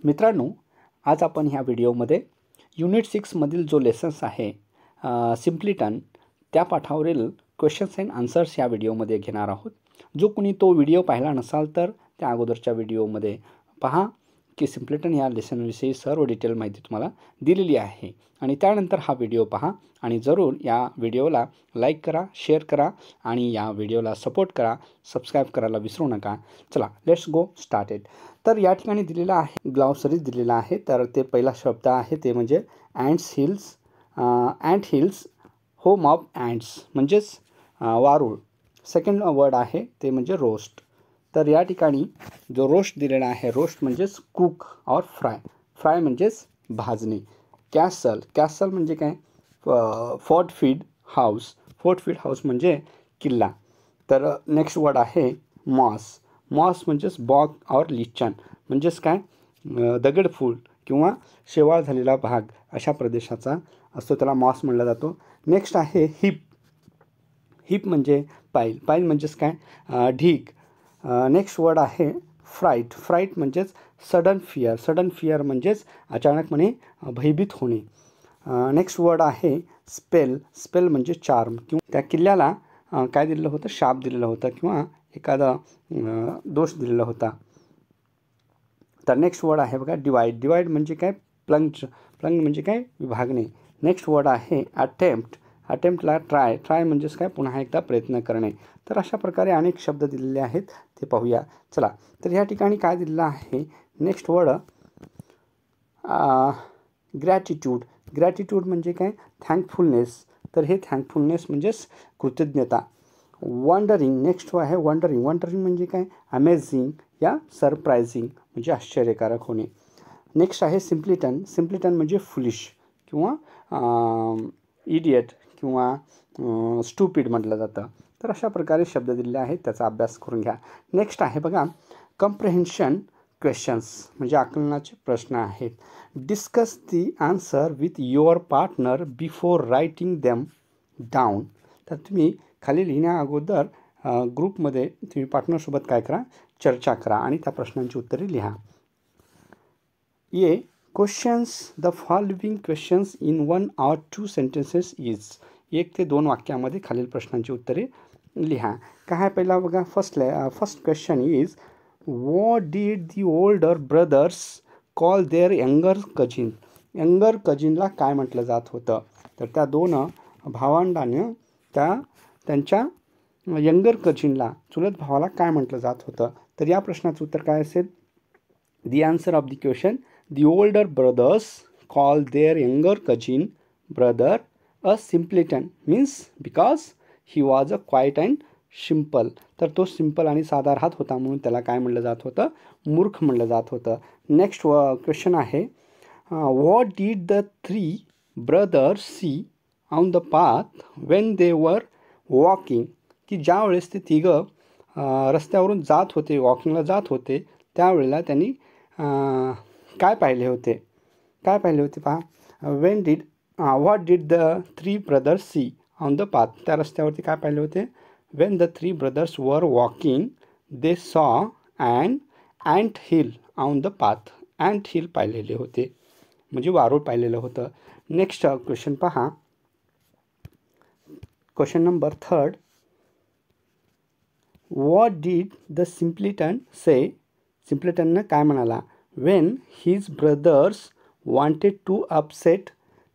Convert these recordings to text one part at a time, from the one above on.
मित्रांनो, आज आपण ह्या व्हिडिओमध्ये युनिट 6 मधील जो लेसन्स आहे सिम्पलीटन त्या पाठावरील क्वेश्चन्स अँड आन्सर्स या व्हिडिओमध्ये घेणार आहोत। जो कोणी तो व्हिडिओ पाहिला नसाल तर त्या अगोदरच्या व्हिडिओमध्ये पहा की सिम्पलीटन या लेसनविषयी सर्व डिटेल माहिती तुम्हाला दिलेली आहे आणि त्यानंतर हा व्हिडिओ पहा आणि जरूर या व्हिडिओला लाईक करा, शेअर करा आणि या व्हिडिओला सपोर्ट करा, सबस्क्राईब करायला विसरू नका। चला लेट्स गो स्टार्टेड। तर या ठिकाणी दिलेला आहे ग्लॉसरी दिलेला आहे। तर ते पहिला शब्द आहे ते म्हणजे अँट हिल्स होम ऑफ अँट्स म्हणजेच वारूळ। सेकंड वर्ड आहे ते म्हणजे रोस्ट। तर या ठिकाणी जो रोस्ट दिलेला आहे, रोस्ट म्हणजेच कुक और फ्राय म्हणजेच भाजणे। कॅसल म्हणजे काय, फोर्ट फीड हाऊस म्हणजे किल्ला। तर नेक्स्ट वर्ड आहे मॉस म्हणजेच बॉग और लिचन म्हणजेच काय, दगडफूल किंवा शेवाळ झालेला भाग अशा प्रदेशाचा असतो, त्याला मॉस म्हणला जातो। नेक्स्ट आहे हिप म्हणजे पाईल म्हणजेच काय, ढीग। नेक्स्ट वर्ड आहे फ्राईट म्हणजेच सडन फिअर म्हणजेच अचानकपणे भयभीत होणे। नेक्स्ट वर्ड आहे स्पेल म्हणजे चार्म, किंवा त्या किल्ल्याला काय दिलेलं होतं, शाप दिलेला होता किंवा एखादा दोष दिलेला होता। तर नेक्स्ट वर्ड आहे बघा डिवाइड म्हणजे काय, प्लंग म्हणजे काय, विभागणे। नेक्स्ट वर्ड आहे अटेम्प्टला ट्राय म्हणजेच काय, पुन्हा एकदा प्रयत्न करणे। तर अशा प्रकारे अनेक शब्द दिलेले आहेत, ते पाहूया। चला, तर ह्या ठिकाणी काय दिलेलं आहे, नेक्स्ट वर्ड ग्रॅटिट्यूड म्हणजे काय, थँकफुलनेस। तर हे थँकफुलनेस म्हणजेच कृतज्ञता। नेक्स्ट आहे वंडरिंग म्हणजे काय, अमेझिंग या सरप्रायझिंग म्हणजे आश्चर्यकारक होणे। नेक्स्ट आहे सिम्पलीटन म्हणजे फुलिश किंवा इडियट किंवा स्टुपिड म्हटलं जातं। तर अशा प्रकारे शब्द दिलेले आहेत, त्याचा अभ्यास करून घ्या। नेक्स्ट आहे बघा कम्प्रेहेन्शन क्वेश्चन्स म्हणजे आकलनाचे प्रश्न आहेत। Discuss the answer with your partner before writing them down. तर तुम्ही खाली लिहिण्या अगोदर ग्रुपमध्ये तुम्ही पार्टनरसोबत काय करा, चर्चा करा आणि त्या प्रश्नांची उत्तरे लिहा। Questions the following questions in 1 or 2 sentences is. 1 ते 2 वाक्यामध्ये खालील प्रश्नांची उत्तरे लिहा। काय पहिला बघा, first question is what did the older brothers call their younger कजिनला काय म्हटलं जात होतं। तर त्या दोन भावंडांनी त्यांच्या यंगर कजिनला, चुलत भावाला काय म्हटलं जात होतं। तर या प्रश्नाचं उत्तर काय असेल, the answer of the question, the older brothers call their younger cousin brother a simpleton means because he was a quiet and simple. तर तो सिम्पल आणि साधा राहत होता म्हणून त्याला काय म्हणलं जात होतं, मूर्ख म्हणलं जात होतं। नेक्स्ट क्वेश्चन आहे what did the 3 brothers see on the path when they were walking. की ज्या वेळेस ते तिघं रस्त्यावरून जात होते, वॉकिंगला जात होते, त्यावेळेला त्यांनी काय पाहिले होते पहा। What did the 3 brothers see on the path. त्या रस्त्यावरती काय पाहिले होते, when the 3 brothers were walking they saw ant hill on the path. Ant hill पाहिलेले होते म्हणजे वारूळ पाहिलेलं होतं। नेक्स्ट क्वेश्चन पहा, question number 3, what did the simpleton say. सिम्पलीटननं काय म्हणाला, when his brothers wanted to upset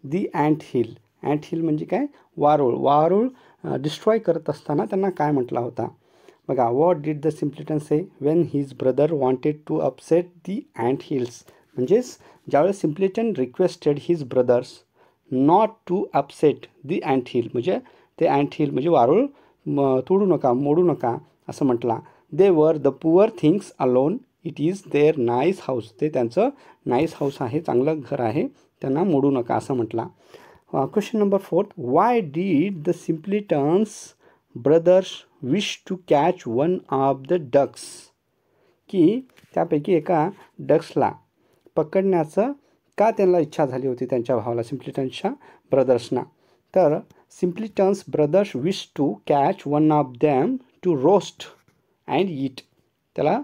the ant hill म्हणजे काय, वारूळ डिस्ट्रॉय करत असताना त्यांना काय म्हटला होता बघा। What did the simpleton say when his brother wanted to upset the ant hills म्हणजेच ज्यावेळेस simpleton requested his brothers not to upset the ant hill म्हणजे ते अँट हिल म्हणजे वारूळ तोडू नका, मोडू नका असं म्हटला। They were the poor things alone, it is their nice house. ते त्यांचं नाईस हाऊस आहे, चांगलं घर आहे, त्यांना मोडू नका असं म्हटला। Question number 4, why did the simpleton's brothers wish to catch one of the ducks. की त्यापैकी एका डक्सला पकडण्याचं का त्यांना इच्छा झाली होती त्यांच्या भावाला, सिम्पलीटन्सच्या ब्रदर्सना। तर simpleton's brothers wish to catch one of them to roast and eat. त्याला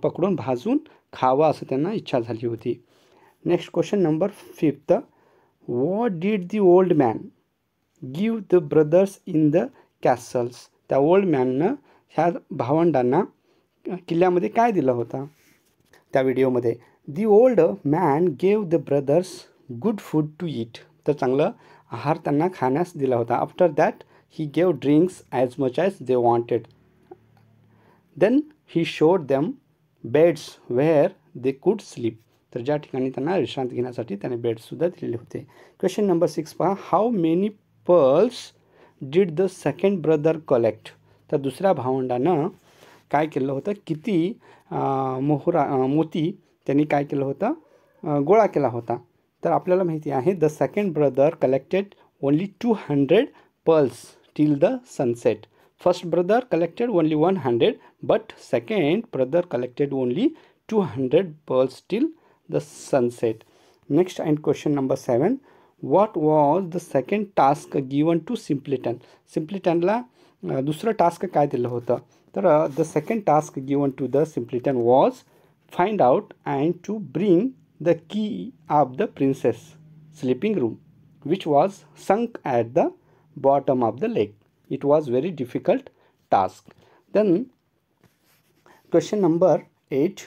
पकडून भाजून खावं असं त्यांना इच्छा झाली होती. Next question number 5. What did the old man give the brothers in the castles. त्या ओल्ड मॅननं ह्या भावंडांना किल्ल्यामध्ये काय दिलं होतं. त्या व्हिडिओमध्ये the old man gave the brothers good food to eat. तर चांगलं आहार त्यांना खाण्यास दिला होता. After that he gave drinks as much as they wanted. Then he showed them beds where they could sleep. तर ज्या ठिकाणी त्यांना विश्रांती घेण्यासाठी त्याने बेडसुद्धा दिलेले होते. क्वेश्चन नंबर 6 पहा. How many pearls did the second brother collect. तर दुसऱ्या भावंडानं काय केलं होतं, किती मोती त्यांनी काय केलं होतं, गोळा केला होता. तर आपल्याला माहिती आहे the second brother collected only 200 pearls till the sunset. First brother collected only 100 but second brother collected only 200 pearls till the sunset. Next and question number 7. What was the second task given to simpleton. सिम्प्लिटनला दुसरं task काय दिलं होतं. तर the second task given to the simpleton was find out and to bring the key of the princess sleeping room which was sunk at the bottom of the lake. It was very difficult task. Then question number 8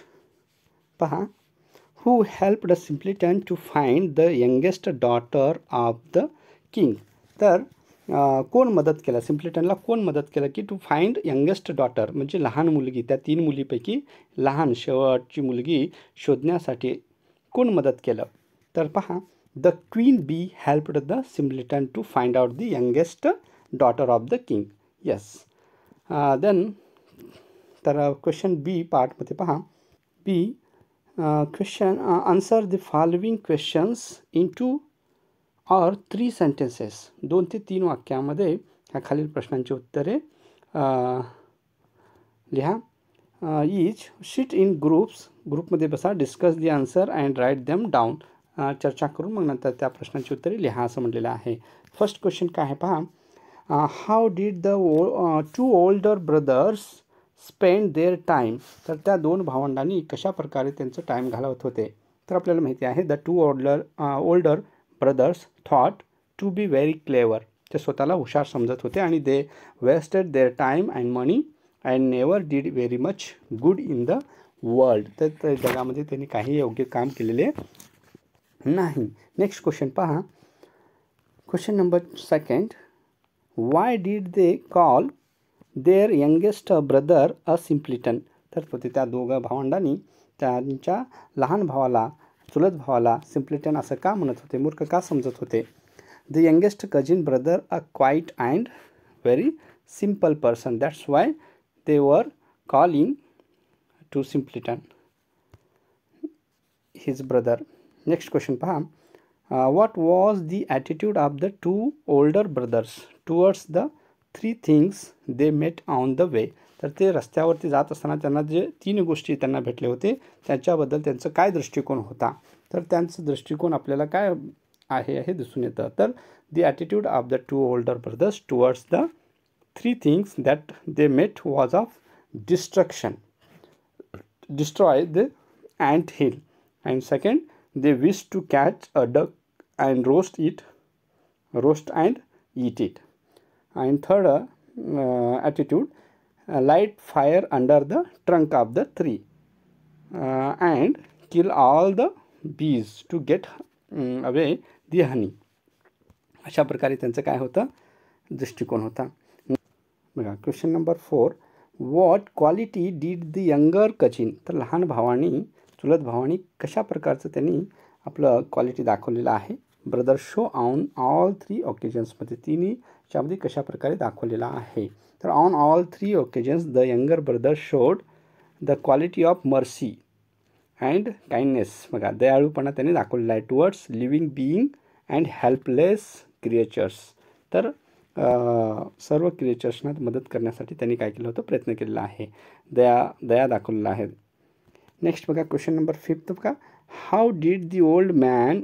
पहा. Who helped simpleton to find the youngest daughter of the king. तर कोण मदत केलं, सिम्प्लिटनला कोण मदत केलं की to find youngest daughter म्हणजे लहान मुलगी, त्या 3 मुलीपैकी लहान शेवटची मुलगी शोधण्यासाठी कोण मदत केलं. तर पहा the queen bee helped the simpleton to find out the youngest daughter of the king. Yes. Then तर क्वेश्चन बी पार्टमध्ये पहा. B question answer the following questions in 2 or 3 sentences. 2 ते 3 वाक्यामध्ये ह्या खालील प्रश्नांची उत्तरे लिहा. Each sit in groups. ग्रुपमध्ये बसा. Discuss the answer and write them down. चर्चा करून मग नंतर त्या प्रश्नांची उत्तरे लिहा असं म्हटलेलं आहे. फर्स्ट क्वेश्चन काय आहे पहा. How did the 2 older brothers spend their time. तर त्या 2 भावंडांनी कशा प्रकारे त्यांचं टाईम घालवत होते. तर आपल्याला माहिती आहे the 2 older brothers thought to be very clever. ते स्वतःला हुशार समजत होते आणि they wasted their time and money and never did very much good in the world. तर जगामध्ये त्यांनी काही योग्य काम केलेले नाही. नेक्स्ट क्वेश्चन पहा. Question number 2. Why did they call their youngest brother a simpleton. तर त्या दोघं भावंडांनी त्यांच्या लहान भावाला, चुलत भावाला सिम्प्लिटन असं का म्हणत होते, मूर्ख का समजत होते. The youngest cousin brother a quiet and very simple person. That's why they were calling to simpleton his brother. Next question पहा. What was the attitude of the 2 older brothers towards the 3 things they met on the way. तर ते रस्त्यावरती जात असताना त्यांना जे 3 गोष्टी त्यांना भेटले होते त्याच्याबद्दल त्यांचं काय दृष्टिकोन होता. तर त्यांचं दृष्टिकोन आपल्याला काय आहे हे दिसून येतं. तर the attitude of the 2 older brothers towards the 3 things that they met was of destruction, destroy the ant hill, and second they wish to catch a duck and roast and eat it, and third attitude light fire under the trunk of the tree and kill all the bees to get away the honey. अशा प्रकारे त्यांचं काय होतं, दृष्टिकोन होता. बघा question number 4. What quality did the younger cousin. तर लहान भावानी, चुलत भावानी कशा प्रकारचं त्यांनी आपलं क्वालिटी दाखवलेलं आहे. ब्रदर शो ऑन ऑल 3 ओकेजन्समध्ये, तिन्हीच्यामध्ये कशा प्रकारे दाखवलेला आहे. तर on all 3 occasions the younger brother showed the quality of mercy and kindness. बघा दयाळूपणा त्यांनी दाखवलेला आहे towards living being and helpless creatures. तर सर्व क्रिएचर्सना मदत करण्यासाठी त्यांनी काय केलं होतं, प्रयत्न केलेला आहे, दया दाखवलेला आहे. नेक्स्ट बघा क्वेश्चन नंबर 5 बघा. How did the old man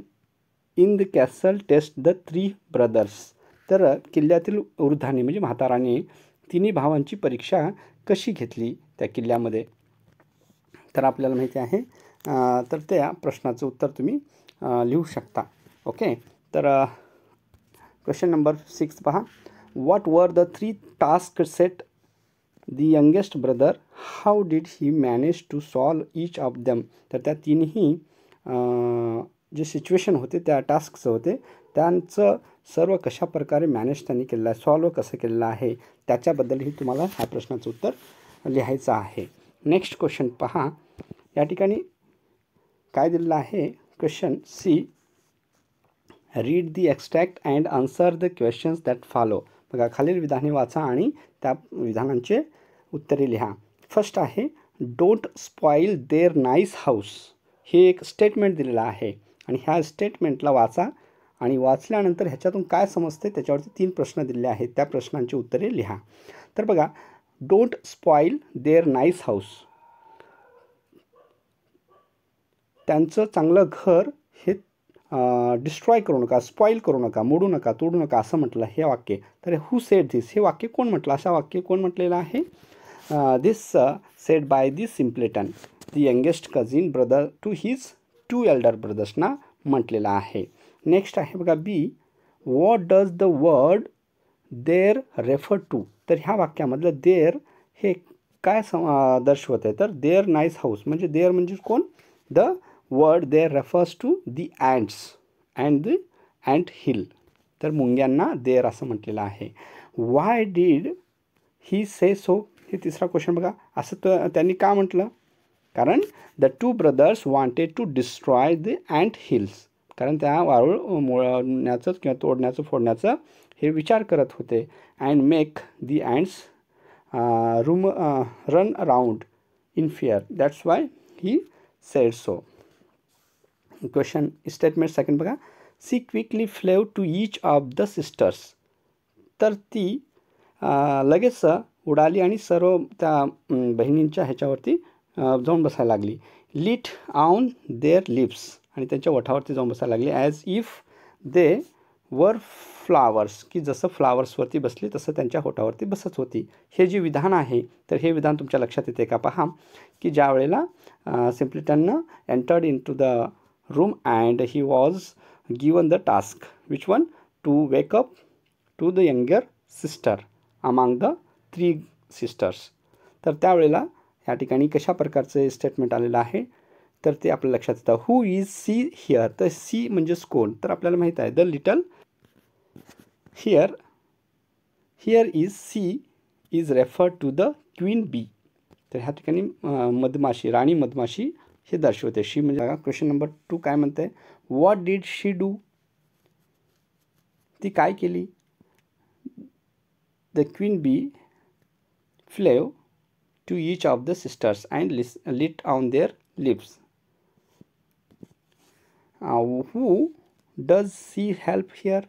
in the castle test the 3 brothers. तर किल्ल्यातील वृद्धाने म्हणजे म्हाताराने 3 भावांची परीक्षा कशी घेतली त्या किल्ल्यामध्ये. तर आपल्याला माहिती आहे तर त्या प्रश्नाचं उत्तर तुम्ही लिहू शकता. ओके. तर क्वेश्चन नंबर 6 पहा. What were the 3 task set the youngest brother, how did he manage to solve each of them. तर त्या तिन्ही जे सिच्युएशन होते त्या टास्कचं होते त्यांचं सर्व कशा प्रकारे मॅनेज त्यांनी केलेलं आहे, सॉल्व कसं केलेलं आहे, त्याच्याबद्दलही तुम्हाला ह्या प्रश्नाचं उत्तर लिहायचं आहे. नेक्स्ट क्वेश्चन पहा. या ठिकाणी काय दिलेलं आहे, question C. Read the extract and answer the questions that follow. बघा, खालील विधाने वाचा आणि त्या विधानांचे उत्तरे लिहा. फर्स्ट आहे don't spoil their nice house. हे एक स्टेटमेंट दिलेलं आहे आणि ह्या स्टेटमेंटला वाचा आणि वाचल्यानंतर ह्याच्यातून काय समजते त्याच्यावरती 3 प्रश्न दिलेले आहेत, त्या प्रश्नांची उत्तरे लिहा. तर बघा, don't spoil their nice house, त्यांचं चांगलं घर हे डिस्ट्रॉय करू नका, स्पॉईल करू नका, मोडू नका, तोडू नका असं म्हटलं हे वाक्य. तर हू सेड धिस, हे वाक्य कोण म्हटलं, अशा वाक्य कोण म्हटलेलं आहे. This said by the simpleton the youngest cousin brother to his 2 elder ब्रदर्सना म्हटलेलं आहे. नेक्स्ट आहे बघा B. What does the word there refer to. तर ह्या वाक्यामधलं देअर हे काय दर्शवत आहे. तर देअर नाईस हाऊस म्हणजे देअर म्हणजे कोण, the word there refers to the ants and the ant hill. तर मुंग्यांना देअर असं म्हटलेलं आहे. Why did he say so. हे तिसरा क्वेश्चन बघा, असं त्यांनी का म्हटलं. कारण the 2 brothers wanted to destroy the ant hills. कारण त्या वारूळ मोडण्याचं किंवा तोडण्याचं फोडण्याचं हे विचार करत होते. And make the ants run around in fear, that's why he said so. Question statement second बघा. She quickly flew to each of the sisters. तर ती लगेच उडाली आणि सर्व त्या बहिणींच्या ह्याच्यावरती जाऊन बसायला लागली. लिट ऑन देअर लिप्स, आणि त्यांच्या ओठावरती जाऊन बसायला लागली. ॲज इफ दे वर फ्लावर्स, की जसं फ्लावर्सवरती बसली तसं त्यांच्या ओठावरती बसत होती. हे जे विधान आहे तर हे विधान तुमच्या लक्षात येते का पहा. की ज्या वेळेला सिम्पलिटननं entered in to the room and he was given the task which one to wake up to the younger sister among the 3 sisters. तर त्यावेळेला या ठिकाणी कशा प्रकारचं स्टेटमेंट आलेलं आहे तर ते आपल्या लक्षात येतं. Who is she here. तर सी म्हणजेच कोण, तर आपल्याला माहीत आहे the little. Here is she is refer to the queen bee. तर ह्या ठिकाणी मधमाशी, राणी मधमाशी हे दर्शवते. शी म्हणजे क्वेश्चन नंबर 2 काय म्हणते. What did she do. ती काय केली. The queen bee flew to each of the sisters and lit on their lips. Who does she help here.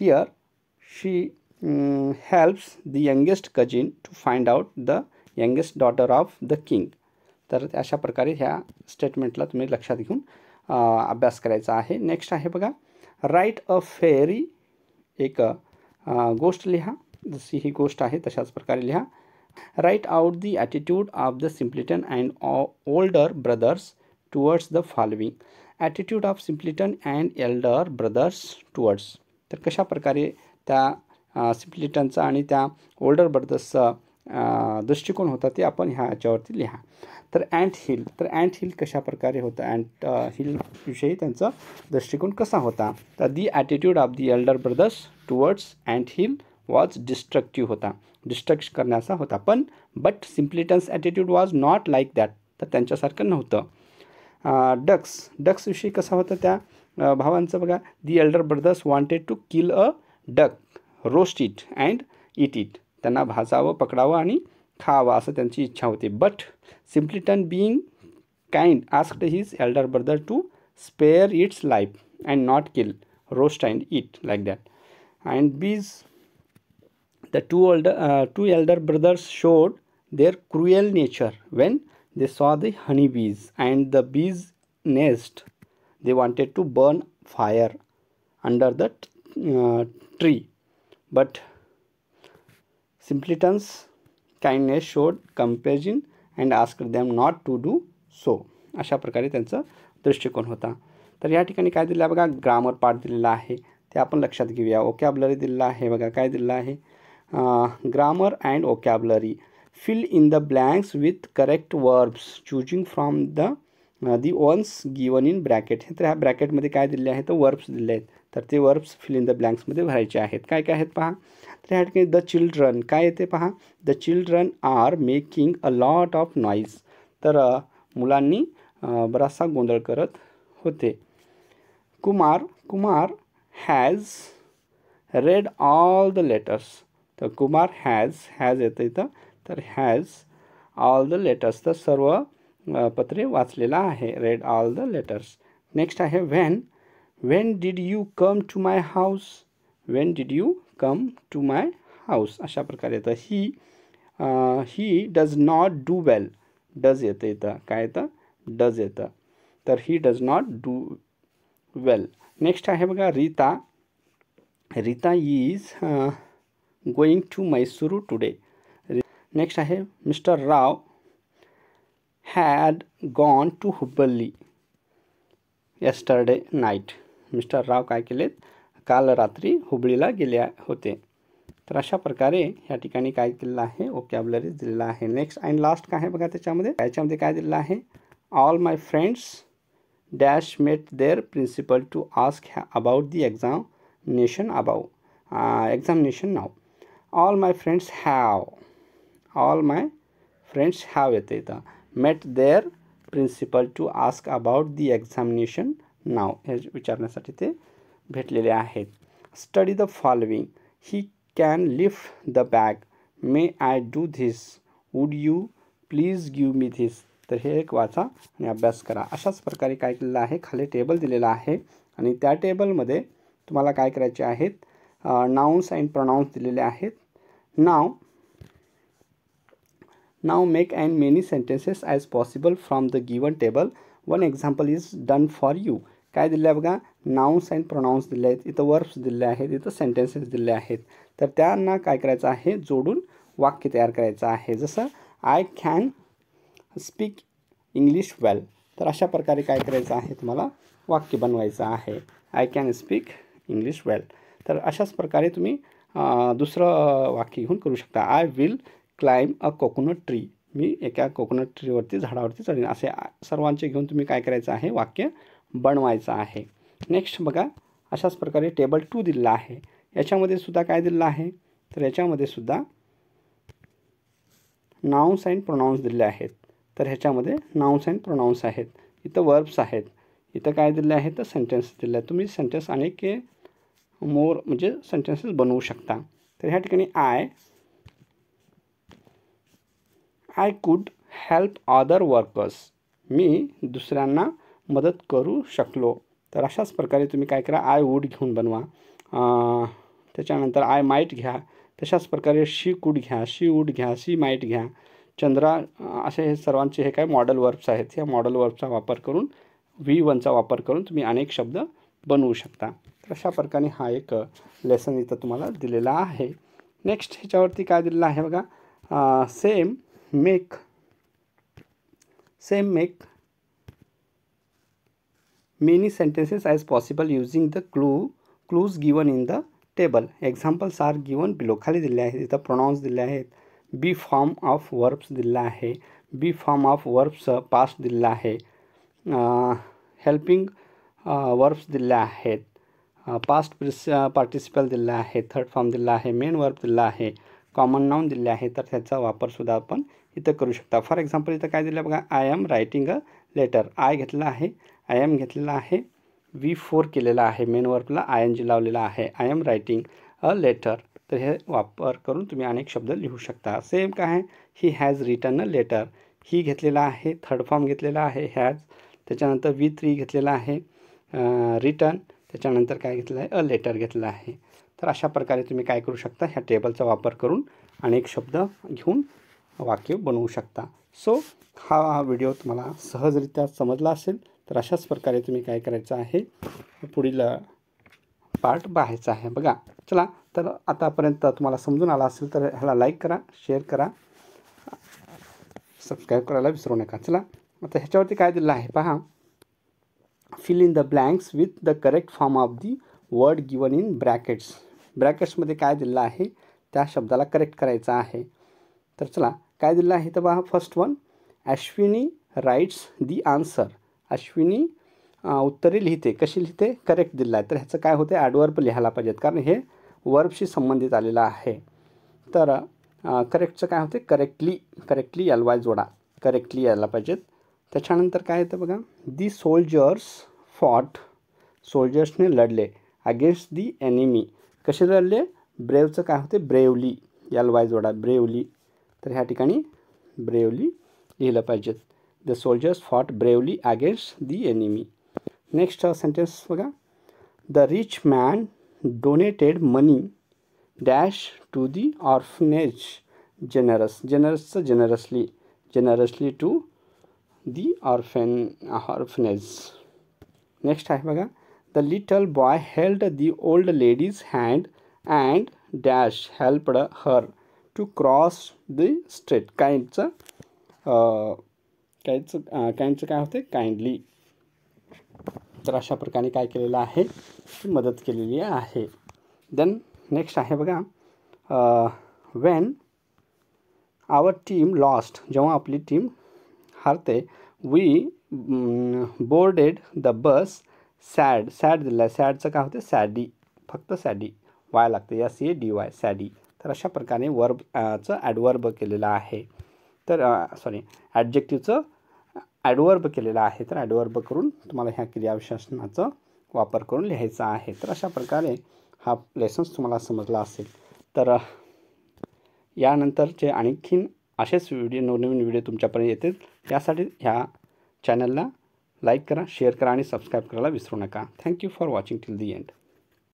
Here she helps the youngest cousin to find out the youngest daughter of the king. तर अशा प्रकारे ह्या स्टेटमेंटला तुम्ही लक्षात घेऊन अभ्यास करायचा आहे. नेक्स्ट आहे बघा, राईट अ फेरी. एक गोष्ट लिहा, जशी ही गोष्ट आहे तशाच प्रकारे लिहा. Write out the attitude of the simpleton and older brothers towards the following. Attitude of simpleton and elder brothers towards. तर कशा प्रकारे त्या सिम्पलिटनचा आणि त्या ओल्डर ब्रदर्सचा दृष्टिकोन होता ते आपण ह्याच्यावरती लिहा. तर अँट हिल. तर अँट हिल कशा प्रकारे होतं, अँट हिलविषयी त्यांचा दृष्टिकोन कसा होता. तर the attitude of the elder brothers towards ant hill was destructive होता, डिस्ट्रक्ट करण्याचा होता. पण but simpleton's attitude was not like that. तर त्यांच्यासारखं नव्हतं. डक्सविषयी कसं होतं त्या भावांचं बघा. The elder brothers wanted to kill a duck, roast it and eat it. त्यांना भाजावं, पकडावं आणि खावं असं त्यांची इच्छा होती. But simpleton being kind asked his elder brother to spare its life and not kill, roast and it like that. And बीज. The two elder brothers showed their cruel nature when they saw the honeybees and the bees' nest. They wanted to burn fire under the tree, but simpleton's kindness showed compassion and asked them not to do so. अशा प्रकारे त्यांचा दृष्टिकोन होता. तर या ठिकाणी काय दिलं आहे बघा, ग्रामर पार्ट दिलेला आहे ते आपण लक्षात घेऊया. ओकॅबलरी दिलेला आहे बघा, काय दिलेलं आहे, grammar and vocabulary. Fill in the blanks with correct verbs choosing from the ones given in bracket. तर ह्या ब्रॅकेटमध्ये काय दिले आहे, तर वर्ब्स दिले आहेत. तर ते वर्ब्स फिल इन द ब्लँक्समध्ये भरायचे आहेत. काय काय आहेत पहा. तर ह्या ठिकाणी द चिल्ड्रन काय येते पहा, the children are making a lot of noise. तर मुलांनी बराचसा गोंधळ करत होते. Kumar has read all the letters. तर कुमार हॅज येतं इथं, तर हॅज ऑल द लेटर्स, तर सर्व पत्रे वाचलेला आहे. Read all the letters. Next आहे when did you come to my house. When did you come to my house अशा प्रकारे येतं. He does not do well. Does येतं इथं, काय येतं, डज येतं. तर he does not do well. Next आहे बघा Rita is going to Mysuru today. Next आहे mister Rao had gone to Hubballi yesterday night. Mister Rao काय केलेत, काल रात्री हुबळीला गेले होते. तर अशा प्रकारे ह्या ठिकाणी काय केलेलं आहे, ओकॅबलरी दिलेला आहे. नेक्स्ट अँड लास्ट काय आहे बघा, त्याच्यामध्ये काय दिलेलं आहे, all my friends dash met their principal to ask about the examination नाव. ऑल माय फ्रेंड्स हॅव येते इथं. Met their principal to ask about the examination नाव हे विचारण्यासाठी ते भेटलेले आहेत. Study the following. He can lift the bag. May I do this. Would you please give me this. तर हे एक वाचा आणि अभ्यास करा. अशाच प्रकारे काय केलेलं आहे, खाली टेबल दिलेला आहे आणि त्या टेबलमध्ये तुम्हाला काय करायचे आहेत, नाउन्स अँड प्रोनाउन्स दिलेले आहेत. Now make as many sentences as possible from the given table. One example is done for you. काय दिलं आहे बघा, नाउन्स अँड प्रोनाउन्स दिले आहेत, इथं वर्ब्स दिले आहेत, इथं सेंटेन्सेस दिले आहेत. तर त्यांना काय करायचं आहे, जोडून वाक्य तयार करायचं आहे. जसं I can speak English well. तर अशा प्रकारे काय करायचं आहे, तुम्हाला वाक्य बनवायचं आहे. I can speak English well. तर अशाच प्रकारे तुम्ही दुसरं वाक्य घेऊन करू शकता. I will climb a coconut tree. मी एका कोकोनट ट्रीवरती, झाडावरती चढेन. असे सर्वांचे घेऊन तुम्ही काय करायचं आहे, वाक्य बनवायचं आहे. नेक्स्ट बघा, अशाच प्रकारे टेबल 2 दिलेला आहे. याच्यामध्ये सुद्धा काय दिलेलं आहे, तर याच्यामध्ये सुद्धा नाउन्स अँड प्रोनाउन्स दिले आहेत. तर ह्याच्यामध्ये नाउन्स अँड प्रोनाउन्स आहेत, इथं वर्ब्स आहेत, इथं काय दिले आहेत, तर सेंटेन्स दिले आहेत. तुम्ही सेंटेन्स अनेक मोर म्हणजे सेंटेन्सेस बनवू शकता. तर ह्या ठिकाणी I could help other workers. मी दुसऱ्यांना मदत करू शकलो. तर अशाच प्रकारे तुम्ही काय करा, आय वूड घेऊन बनवा. त्याच्यानंतर आय माईट घ्या. तशाच प्रकारे शी कुड घ्या, शी वूड घ्या, शी माईट घ्या. चंद्रा असे हे सर्वांचे हे काय मॉडेल वर्ब्स आहेत. ह्या मॉडेल वर्बचा वापर करून V1चा वापर करून तुम्ही अनेक शब्द बनवू शकता. तर अशा प्रकारे हा एक लेसन इथं तुम्हाला दिलेला आहे. नेक्स्ट ह्याच्यावरती काय दिलेलं आहे बघा, same make many sentences as possible using the clues given in the table. Examples are given below. खाली दिले आहेत, इथं प्रोनाउन्स दिले आहेत, बी फॉर्म ऑफ वर्ब्स दिलेला आहे, बी फॉर्म ऑफ वर्ब्स पास्ट दिलेला आहे, हेल्पिंग वर्ब्स दिले आहेत, पास्ट पार्टिसिपल दिलेला आहे, थर्ड फॉर्म दिला आहे, मेन वर्ब दिला आहे, कॉमन नाउन दिले आहे. तर त्याचा वापरसुद्धा आपण इथं करू शकता. फॉर एक्झाम्पल इथं काय दिलं बघा, I am writing a letter. I घेतलेला आहे, आय एम घेतलेला आहे, V4 केलेला आहे, मेन वर्बला ING लावलेला आहे, I am writing a letter. तर हे वापर करून तुम्ही अनेक शब्द लिहू शकता. सेम काय आहे, he has written a letter. He घेतलेला आहे, थर्ड फॉर्म घेतलेला आहे हॅज, त्याच्यानंतर V3 घेतलेला आहे रिटन, त्याच्यानंतर काय घेतलेलं आहे, अ लेटर घेतलेला आहे. तर अशा प्रकारे तुम्ही काय करू शकता, ह्या टेबलचा वापर करून अनेक शब्द घेऊन वाक्य बनवू शकता. सो हा व्हिडिओ तुम्हाला सहजरित्या समजला असेल. तर अशाच प्रकारे तुम्ही काय करायचं आहे, पुढील पार्ट पाहायचा आहे बघा. चला, तर आतापर्यंत तुम्हाला समजून आला असेल तर ह्याला लाईक करा, शेअर करा, सबस्क्राईब करायला विसरू नका. चला, आता ह्याच्यावरती काय दिलं आहे पहा, fill in the blanks with the correct form of the word given in brackets. ब्रॅकेट्समध्ये काय दिलं आहे त्या शब्दाला करेक्ट करायचं आहे. तर चला काय दिलं आहे तर पहा, first one, Ashwini writes the answer. Ashwini उत्तरे लिहिते. कशी लिहिते? करेक्ट दिलं आहे. तर ह्याचं काय होते, ॲडवर्ब लिहायला पाहिजेत कारण हे वर्बशी संबंधित आलेलं आहे. तर करेक्टचं काय होते, करेक्टली एल वाय जोडा, करेक्टली यायला पाहिजेत. त्याच्यानंतर काय येतं बघा, दी सोल्जर्स फॉट. सोल्जर्सने लढले अगेन्स्ट दी एनिमी. कसे लढले? ब्रेवचं काय होते, ब्रेवली, एल वाय जोडा, ब्रेवली. तर ह्या ठिकाणी ब्रेवली लिहिलं पाहिजेत. The soldiers fought bravely against the enemy. Next sentence बघा, the rich man donated money dash to the orphanage generous. जेनरसचं generously to the orphanage. Next आहे बघा, the little boy held the old lady's hand and dash helped her to cross the street. काइंडचं काय होते, kindly. तर अशा प्रकारे काय केलेलं आहे, मदत केलेली आहे. देन नेक्स्ट आहे बघा, वेन आवर टीम लॉस्ट. जेव्हा आपली टीम हारते, we boarded the bus sad. Sad दिलं आहे. सॅडचं काय होते, सॅडी, फक्त सॅडी, वाय लागते, SADY, सॅडी. तर अशा प्रकारे वर्बचं ॲडवर्ब केलेलं आहे. तर ॲडजेक्टिव्हचं ॲडवर्ब केलेलं आहे. तर ॲडवर्ब करून तुम्हाला ह्या क्रियाविशेषणाचा वापर करून लिहायचा आहे. तर अशा प्रकारे हा लेसन्स तुम्हाला समजला असेल. तर यानंतरचे आणखीन असेच नवनवीन व्हिडिओ तुमच्यापर्यंत येतील. यासाठी ह्या चॅनलला लाईक करा, शेअर करा आणि सबस्क्राईब करायला विसरू नका. Thank you for watching till the end.